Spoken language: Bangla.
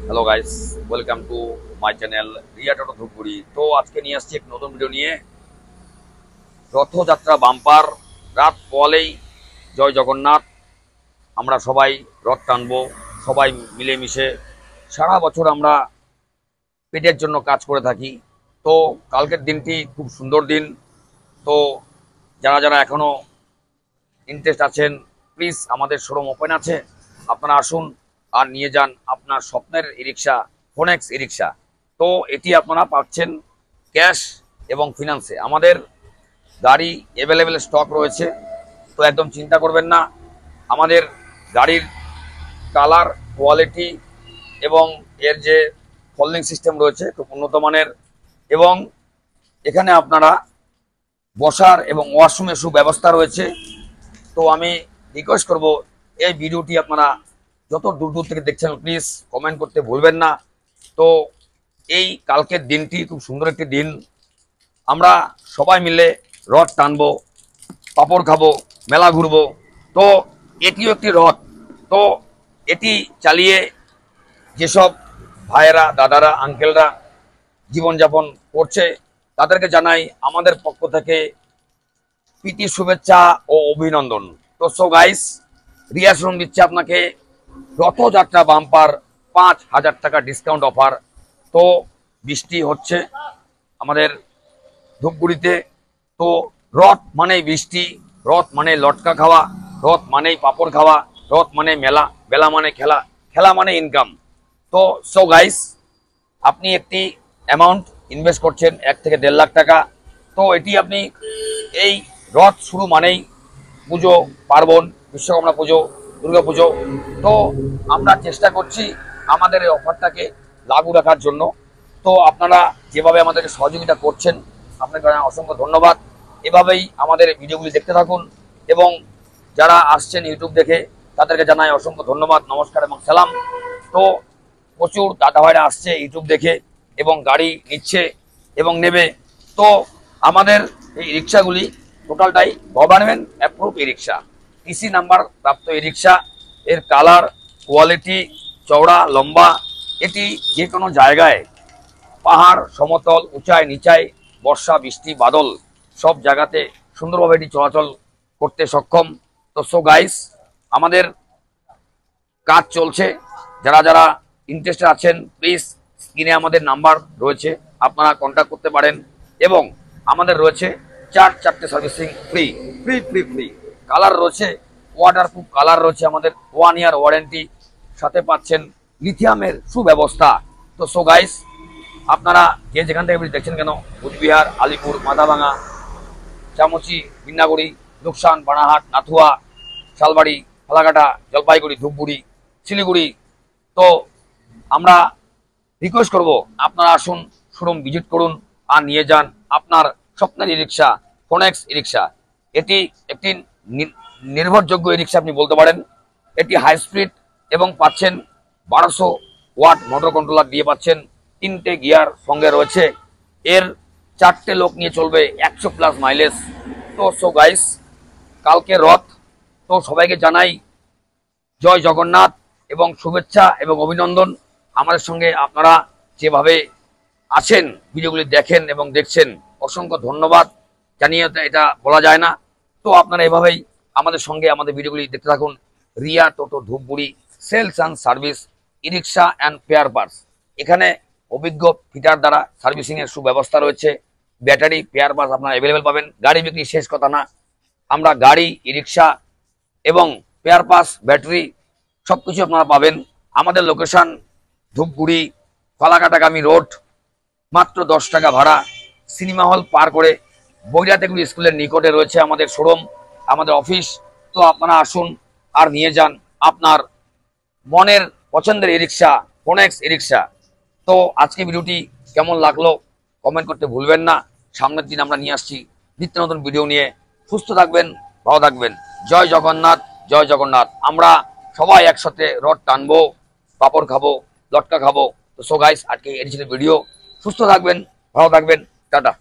Hello guys, welcome to my channel Riya Toto Dhupguri. তো আজকে নিয়ে আসছি এক নতুন ভিডিও নিয়ে। রথযাত্রা বাম্পার, রাত পলেই জয় জগন্নাথ। আমরা সবাই রথ টানবো, সবাই মিলেমিশে। সারা বছর আমরা পেটের জন্য কাজ করে থাকি। তো কালকের দিনটি খুব সুন্দর দিন। তো যারা যারা এখনো ইন্টারেস্ট আছেন, প্লিজ আমাদের শোরুম ওপেন আছে, আপনারা আসুন আর নিয়ে যান আপনার স্বপ্নের ই রিক্সা, ফোনেক্স ই রিক্সা। তো এটি আপনারা পাচ্ছেন ক্যাশ এবং ফিনান্সে। আমাদের গাড়ি অ্যাভেলেবেল স্টক রয়েছে, তো একদম চিন্তা করবেন না। আমাদের গাড়ির কালার, কোয়ালিটি এবং এর যে ফোল্ডিং সিস্টেম রয়েছে খুব উন্নত মানের। এবং এখানে আপনারা বসার এবং ওয়াশরুমের সুব্যবস্থা রয়েছে। তো আমি রিকোয়েস্ট করব, এই ভিডিওটি আপনারা যত দূর দূর থেকে দেখছেন প্লিজ কমেন্ট করতে ভুলবেন না। তো এই কালকের দিনটি খুব সুন্দর একটি দিন। আমরা সবাই মিলে রথ টানবো, পাপড় খাবো, মেলা ঘুরবো। তো এটিও একটি রথ। তো এটি চালিয়ে যেসব ভাইয়েরা, দাদারা, আঙ্কেলরা জীবনযাপন করছে তাদেরকে জানাই আমাদের পক্ষ থেকে প্রীতি শুভেচ্ছা ও অভিনন্দন। তো সো গাইস, রিয়া শোরুম দিচ্ছে আপনাকে রথযাত্রা বাম্পার 5,000 টাকা ডিসকাউন্ট অফার। তো বৃষ্টি হচ্ছে আমাদের ধূপগুড়িতে। তো রথ মানেই বৃষ্টি, রথ মানে লটকা খাওয়া, রথ মানেই পাপড় খাওয়া, রথ মানে মেলা, মেলা মানে খেলা, খেলা মানে ইনকাম। তো সো গাইস, আপনি একটি অ্যামাউন্ট ইনভেস্ট করছেন 1 থেকে 1.5 লাখ টাকা। তো এটি আপনি এই রথ শুরু মানেই পুজো পার্বণ, বিশ্বকর্মা পুজো, দুর্গা পুজো। তো আমরা চেষ্টা করছি আমাদের এই অফারটাকে লাগু রাখার জন্য। তো আপনারা যেভাবে আমাদেরকে সহযোগিতা করছেন, আপনাকে অসংখ্য ধন্যবাদ। এভাবেই আমাদের ভিডিওগুলি দেখতে থাকুন। এবং যারা আসছেন ইউটিউব দেখে তাদেরকে জানাই অসংখ্য ধন্যবাদ, নমস্কার এবং সালাম। তো প্রচুর দাদা ভাইরা আসছে ইউটিউব দেখে এবং গাড়ি নিচ্ছে এবং নেবে। তো আমাদের এই রিক্সাগুলি টোটালটাই গভর্নমেন্ট অ্যাপ্রুভ ই রিক্সা, টিসি নাম্বার প্রাপ্ত ই রিক্সা। এর কালার, কোয়ালিটি, চওড়া লম্বা, এটি যে কোনো জায়গায়, পাহাড়, সমতল, উঁচায় নিচায়, বর্ষা বৃষ্টি বাদল, সব জায়গাতে সুন্দরভাবে এটি চলাচল করতে সক্ষম। তো সো গাইস, আমাদের কাজ চলছে। যারা যারা ইন্টারেস্টেড আছেন প্লিজ স্ক্রিনে আমাদের নাম্বার রয়েছে, আপনারা কন্ট্যাক্ট করতে পারেন। এবং আমাদের রয়েছে 4 servicing free free free free. Colour রয়েছে ওয়াটারপ্রুফ কালার রয়েছে আমাদের, 1 ইয়ার ওয়ারেন্টি, সাথে পাচ্ছেন লিথিয়ামের সুব্যবস্থা। তো সো গাইস, আপনারা যে যেখান থেকে দেখছেন কেন, কুচবিহার, আলিপুর, মাথাভাঙা, চামচি, বিন্নাগুড়ি, লুকসান, বানাহাট, নাথুয়া, শালবাড়ি, ফালাকাটা, জলপাইগুড়ি, ধূপগুড়ি, শিলিগুড়ি। তো আমরা রিকোয়েস্ট করব আপনারা আসুন, শোরুম ভিজিট করুন আর নিয়ে যান আপনার স্বপ্নের ই রিক্সা, ফোনেক্স ই রিক্সা। এটি একটি নির্ভরযোগ্য ই রিক্সা আপনি বলতে পারেন। এটি হাই স্পিড এবং পাচ্ছেন 1200 ওয়াট মোটর কন্ট্রোলার দিয়ে পাচ্ছেন, 3টে গিয়ার সঙ্গে রয়েছে। এর 4টে লোক নিয়ে চলবে, 100+ মাইলেজ। তো সো গাইস, কালকে রথ। তো সবাইকে জানাই জয় জগন্নাথ এবং শুভেচ্ছা এবং অভিনন্দন। আমাদের সঙ্গে আপনারা যেভাবে আছেন, ভিডিওগুলি দেখেন এবং দেখছেন, অসংখ্য ধন্যবাদ জানিয়ে এটা বলা যায় না। তো আপনারা এভাবেই আমাদের সঙ্গে আমাদের ভিডিওগুলি দেখতে থাকুন। Riya Toto Dhupguri, sales and service, e rickshaw and spare parts. এখানে অভিজ্ঞ ফিটার দ্বারা সার্ভিসিংয়ের সুব্যবস্থা রয়েছে। ব্যাটারি, পেয়ার পার্টস আপনারা অ্যাভেলেবেল পাবেন। গাড়ি বিক্রি শেষ কথা না, আমরা গাড়ি, ই রিক্সা এবং পেয়ার পাস, ব্যাটারি সবকিছু আপনারা পাবেন। আমাদের লোকেশন ধূপগুড়ি ফালাকাটাগামী রোড, মাত্র 10 টাকা ভাড়া। সিনেমা হল পার করে বৈরাতেগুলি স্কুলের নিকটে রয়েছে আমাদের শোরুম, আমাদের অফিস। তো আপনারা আসুন আর নিয়ে যান আপনার মনের পছন্দের ই রিক্সা, ফোনেক্স ই রিক্সা। তো আজকে ভিডিওটি কেমন লাগলো কমেন্ট করতে ভুলবেন না। সামনের দিন আমরা নিয়ে আসছি নিত্য নতুন ভিডিও নিয়ে। সুস্থ থাকবেন, ভালো থাকবেন। জয় জগন্নাথ, জয় জগন্নাথ। আমরা সবাই একসাথে রথ টানবো, পাপড় খাবো, লটকা খাবো। তো সো গাইস, আজকে এডিশনের ভিডিও। সুস্থ থাকবেন, ভালো থাকবেন, টাটা।